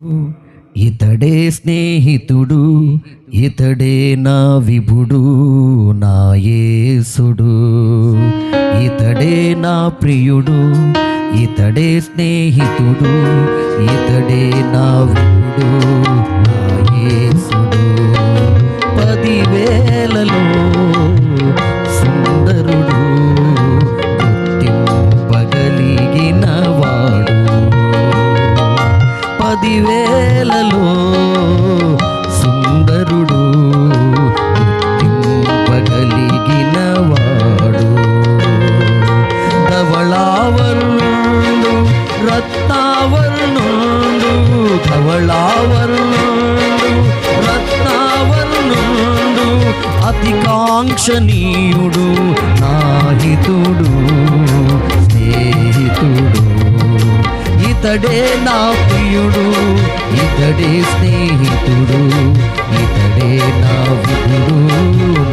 ఇతడే స్నేహితుడు, ఇతడే నా విభుడు, నా యేసుడు. ఇతడే నా ప్రియుడు, ఇతడే స్నేహితుడు, ఇతడే నా విభుడు, నా యేసుడు. 10,000లలో సుందరుడు, గుర్తింపగలిగిన వాడు. 10,000లలో సుందరుడు, గుర్తింపగలిగిన వాడు. ధవళావర్ణుడు, రత్నావర్ణుడు, ధవళావర్ణుడు, రత్నావర్ణుడు, అతి కాంక్షణీయుడు, నాహితుడు, స్నేహితుడు. ఇతడే నా ప్రియుడు, ఇతడే స్నేహితుడు, ఇతడే నా విభుడు,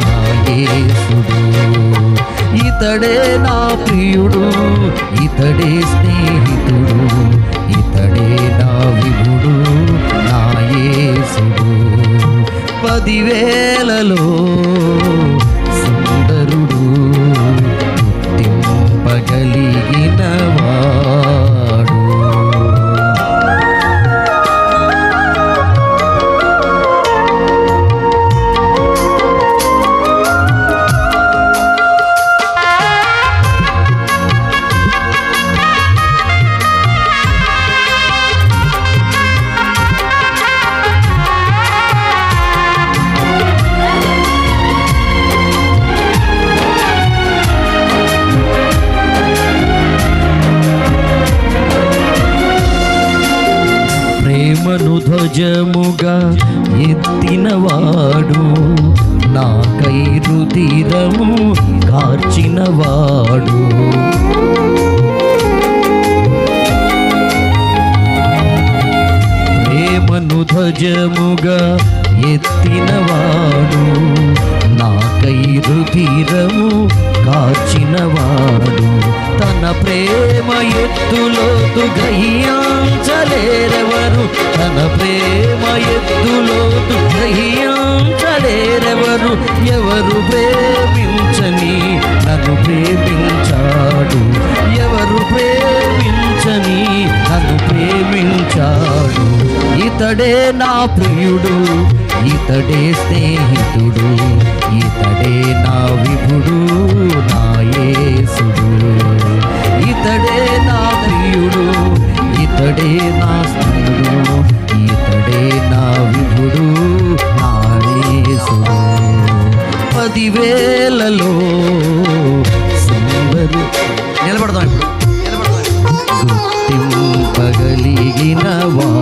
నా యేసుడు. ఇతడే నా ప్రియుడు, ఇతడే స్నేహితుడు, ఇతడే నా విభుడు, నా యేసుడు. 10,000లలో సుందరుడు, గుర్తింపగలిగిన వాడు. ప్రేమను ధ్వజముగా ఎత్తినవాడు, నాకై రుధిరము కార్చినవాడు. ప్రేమను ధ్వజముగా ఎత్తినవాడు, నాకై రుధిరము కార్చినవాడు. తన ప్రేమ ఎత్తులోతు గ్రహించలేరెవరు, తన ప్రేమ ఎత్తులోతు గ్రహించలేరెవరు. ఎవరు ప్రేమించని నన్ను ప్రేమించాడు, ఎవరు ప్రేమించని నన్ను ప్రేమించాడు. ఇతడే నా ప్రియుడు, ఇతడే స్నేహితుడు, ఇతడే నా విభుడు, నా యేసుడు. ఇతడే నా ప్రియుడు, ఇతడే నా స్నేహితుడు, ఇతడే నా విభుడు, నా యేసుడు. 10,000లలో సుందరు నిలబడదాం, గుర్తింపగలిగిన వాడు.